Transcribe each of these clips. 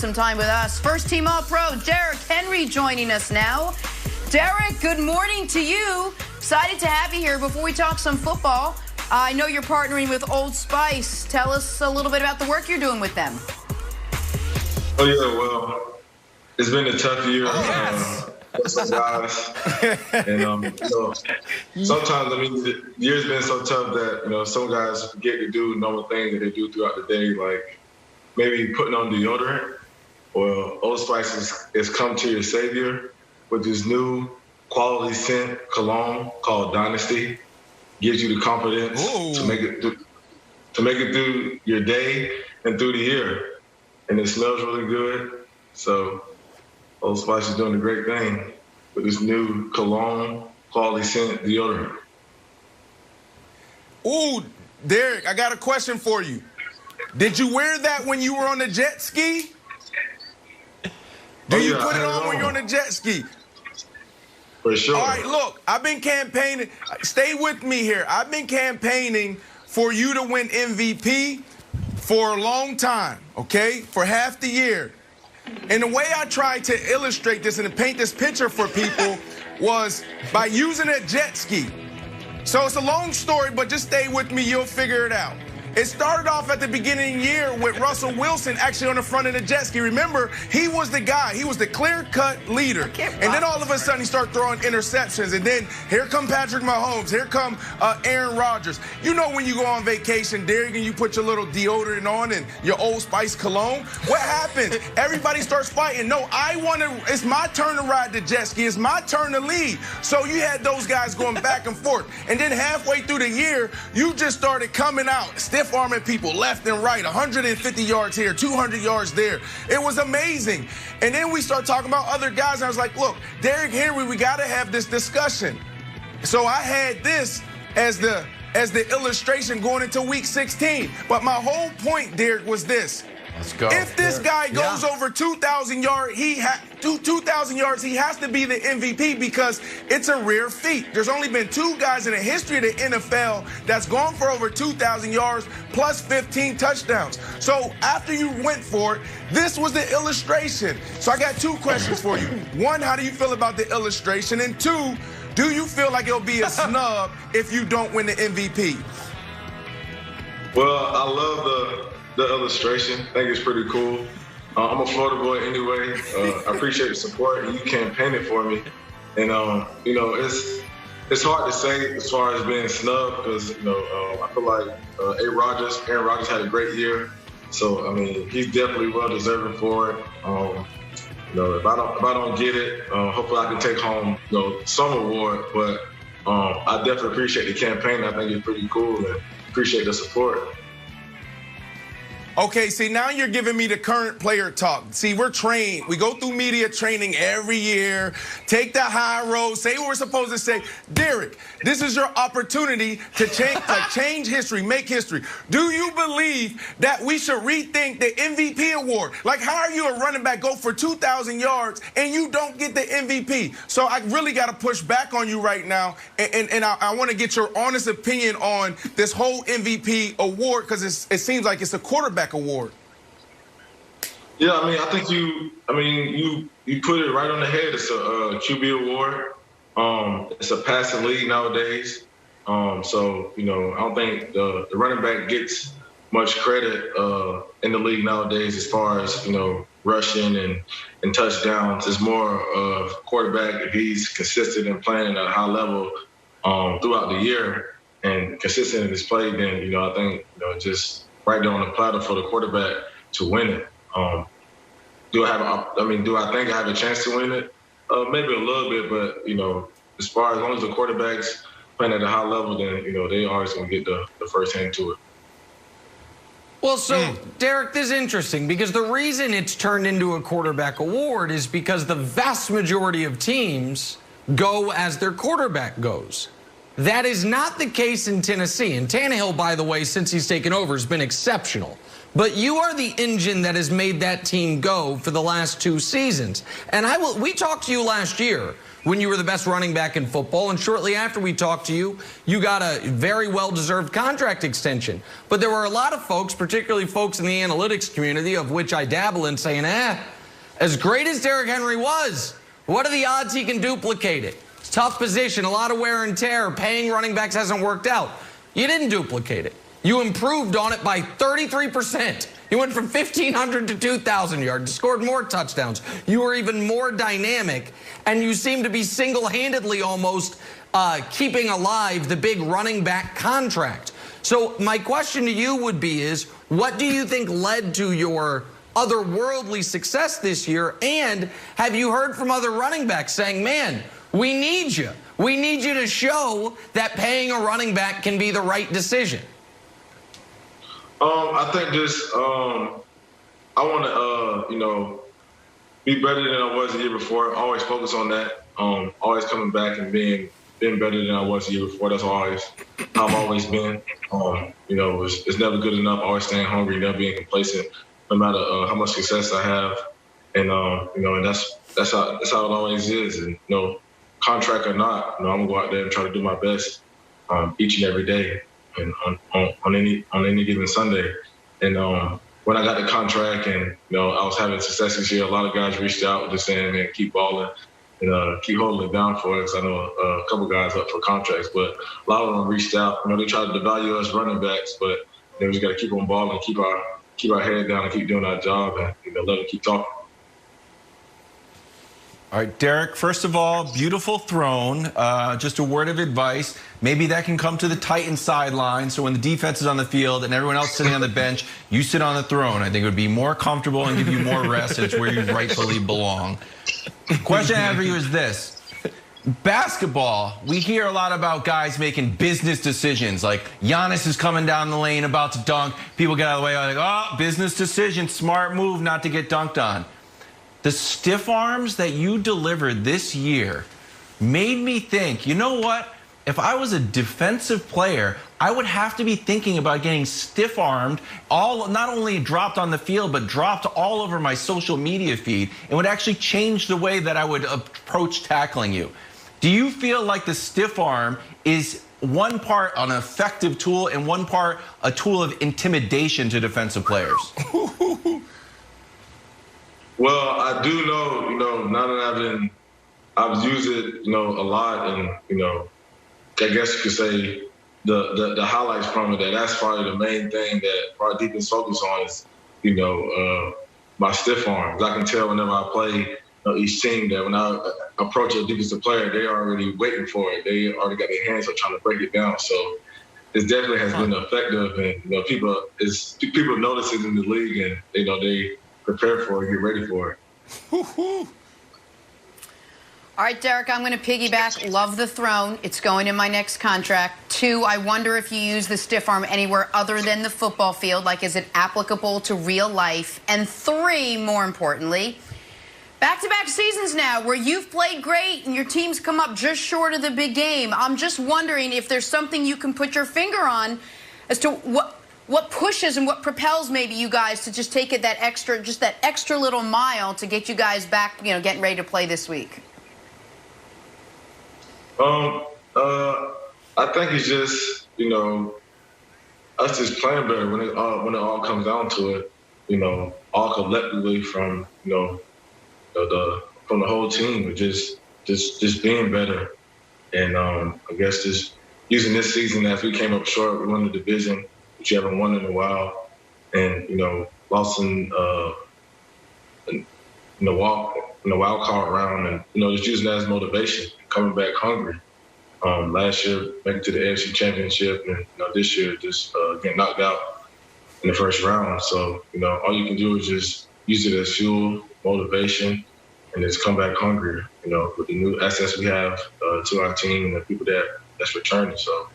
Some time with us. First team All-Pro, Derrick Henry joining us now. Derrick, good morning to you. Excited to have you here. Before we talk some football, I know you're partnering with Old Spice. Tell us a little bit about the work you're doing with them. Oh, yeah, well, it's been a tough year for some guys. And, sometimes, the year's been so tough that, some guys forget to do normal things that they do throughout the day, like maybe putting on deodorant. Well, Old Spice has come to your savior with this new quality scent cologne called Dynasty. Gives you the confidence to make it through your day and through the year. And it smells really good. So Old Spice is doing a great thing with this new cologne quality scent deodorant. Ooh, Derrick, I got a question for you. Did you wear that when you were on the jet ski? Do you put it on when you're on the jet ski? For sure. All right, look, I've been campaigning. Stay with me here. I've been campaigning for you to win MVP for a long time, okay? For half the year. And the way I tried to illustrate this and to paint this picture for people was by using a jet ski. So it's a long story, but just stay with me. You'll figure it out. It started off at the beginning of the year with Russell Wilson actually on the front of the jet ski. Remember, he was the guy. He was the clear-cut leader. And then all of a sudden, he started throwing interceptions. And then here come Patrick Mahomes. Here come Aaron Rodgers. You know when you go on vacation, Derrick, and you put your little deodorant on and your Old Spice cologne? What happens? Everybody starts fighting. No, it's my turn to ride the jet ski. It's my turn to lead. So you had those guys going back and forth. And then halfway through the year, you just started coming out, stiff-arming people left and right, 150 yards here, 200 yards there. It was amazing. And then we start talking about other guys, and I was like, look, Derrick Henry, we got to have this discussion. So I had this as the illustration going into week 16. But my whole point, Derrick, was this. Let's go. If this guy goes over 2,000 yards, he has to be the MVP because it's a rare feat. There's only been 2 guys in the history of the NFL that's gone for over 2,000 yards plus 15 touchdowns. So after you went for it, this was the illustration. So I got 2 questions for you. 1, how do you feel about the illustration? And 2, do you feel like it'll be a snub if you don't win the MVP? Well, I love the illustration. I think it's pretty cool. I'm a Florida boy anyway. I appreciate the support, and you campaigned for me. And it's hard to say as far as being snubbed because I feel like Aaron Rodgers had a great year. So he's definitely well deserving for it. If I don't get it, hopefully I can take home some award. But I definitely appreciate the campaign. I think it's pretty cool and appreciate the support. Okay, see, now you're giving me the current player talk. See, we're trained. We go through media training every year, take the high road, say what we're supposed to say. Derrick, this is your opportunity to change history, make history. Do you believe that we should rethink the MVP award? Like, how are you a running back, go for 2,000 yards, and you don't get the MVP? So I really got to push back on you right now, and I want to get your honest opinion on this whole MVP award because it seems like it's a quarterback award. Yeah, I think you put it right on the head. It's a QB award. It's a passing league nowadays. So I don't think the running back gets much credit in the league nowadays as far as rushing and touchdowns. It's more of quarterback if he's consistent in playing at a high level throughout the year and consistent in his play. Then I think just right there on the platter for the quarterback to win it. Do I think I have a chance to win it? Maybe a little bit, but as long as the quarterback's playing at a high level, then they always gonna get the first hand to it. Well, so Derrick, this is interesting because the reason it's turned into a quarterback award is because the vast majority of teams go as their quarterback goes. That is not the case in Tennessee. And Tannehill, by the way, since he's taken over, has been exceptional. but you are the engine that has made that team go for the last 2 seasons. And we talked to you last year when you were the best running back in football, and shortly after we talked to you, you got a very well-deserved contract extension. But there were a lot of folks, particularly folks in the analytics community, of which I dabble in, saying, as great as Derrick Henry was, what are the odds he can duplicate it? It's a tough position, a lot of wear and tear. Paying running backs hasn't worked out. You didn't duplicate it. You improved on it by 33%. You went from 1,500 to 2,000 yards, scored more touchdowns. You were even more dynamic, and you seem to be single-handedly almost keeping alive the big running back contract. So my question to you would be what do you think led to your otherworldly success this year? And have you heard from other running backs saying, man, we need you. We need you to show that paying a running back can be the right decision? I think just I want to, be better than I was the year before. Always focus on that. Always coming back and being better than I was the year before. That's always how I've always been. It's never good enough. Always staying hungry, never being complacent, no matter how much success I have. And and that's how it always is. And contract or not, I'm gonna go out there and try to do my best each and every day. And on any given Sunday. And when I got the contract and I was having success this year, a lot of guys reached out just saying, man, keep balling and keep holding it down for us. I know a couple guys up for contracts, but a lot of them reached out. They tried to devalue us running backs, but we just got to keep on balling, keep our head down, and keep doing our job, and let them keep talking. All right, Derrick, first of all, beautiful throne. Just a word of advice. Maybe that can come to the Titans sideline, so when the defense is on the field and everyone else sitting on the bench, you sit on the throne. I think it would be more comfortable and give you more rest. It's where you rightfully belong. Question I have for you is this. Basketball, we hear a lot about guys making business decisions, like Giannis is coming down the lane about to dunk. People get out of the way, like, oh, business decision, smart move not to get dunked on. The stiff arms that you delivered this year made me think, you know what? If I was a defensive player, I would have to be thinking about getting stiff-armed, not only dropped on the field, but dropped all over my social media feed. It would actually change the way that I would approach tackling you. Do you feel like the stiff arm is one part an effective tool and one part a tool of intimidation to defensive players? Well, I do know, now that I've used it, a lot, and, I guess you could say the highlights from it, that's probably the main thing that our defense focus on is, my stiff arms. I can tell whenever I play each team that when I approach a defensive player, they're already waiting for it. They already got their hands up trying to break it down. So it definitely has been effective, and, people notice it in the league, and, they prepare for it, get ready for it. All right, Derrick, I'm going to piggyback. Love the throne. It's going in my next contract. 2, I wonder if you use the stiff arm anywhere other than the football field. Like, is it applicable to real life? And 3, more importantly, back-to-back seasons now where you've played great and your team's come up just short of the big game. I'm just wondering if there's something you can put your finger on as to what pushes and what propels maybe you guys to just take it that extra little mile to get you guys back, getting ready to play this week. I think it's just, us just playing better when it all comes down to it, all collectively from, from the whole team, just being better. And, I guess just using this season as we came up short, we won the division, which you haven't won in a while, and, lost in the wild card round, and, just using that as motivation, coming back hungry. Last year, making to the AFC Championship, and this year just getting knocked out in the first round. So all you can do is just use it as fuel, motivation, and just come back hungry. With the new assets we have to our team and the people that's returning. So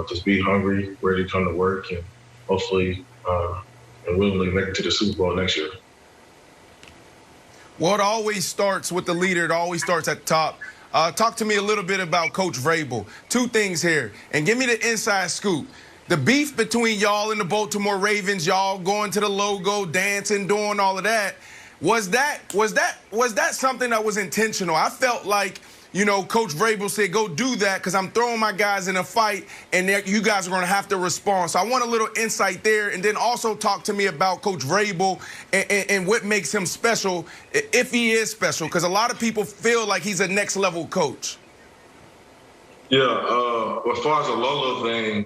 just be hungry, ready to come to work, and hopefully and willingly make it to the Super Bowl next year. Well, it always starts with the leader. It always starts at the top. Talk to me a little bit about Coach Vrabel. 2 things here, and give me the inside scoop. the beef between y'all and the Baltimore Ravens, y'all going to the logo, dancing, doing all of that, was that something that was intentional? I felt like, you know, Coach Vrabel said, go do that because I'm throwing my guys in a fight and you guys are going to have to respond. So I want a little insight there, and then also talk to me about Coach Vrabel and what makes him special, if he is special, because a lot of people feel like he's a next level coach. Yeah, as far as the logo thing,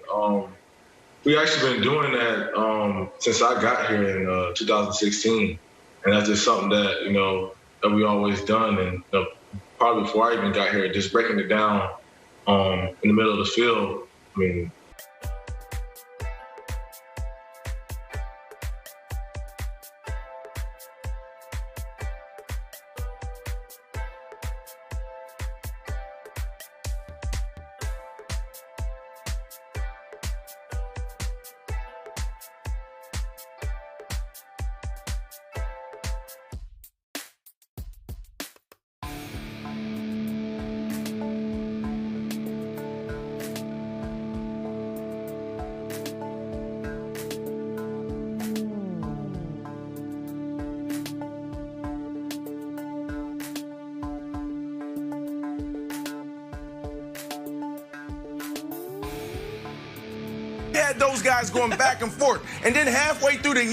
we actually been doing that since I got here in 2016, and that's just something that, you know, that we always done, and probably before I even got here, just breaking it down in the middle of the field. I mean, Had those guys going back and forth, and then halfway through the year,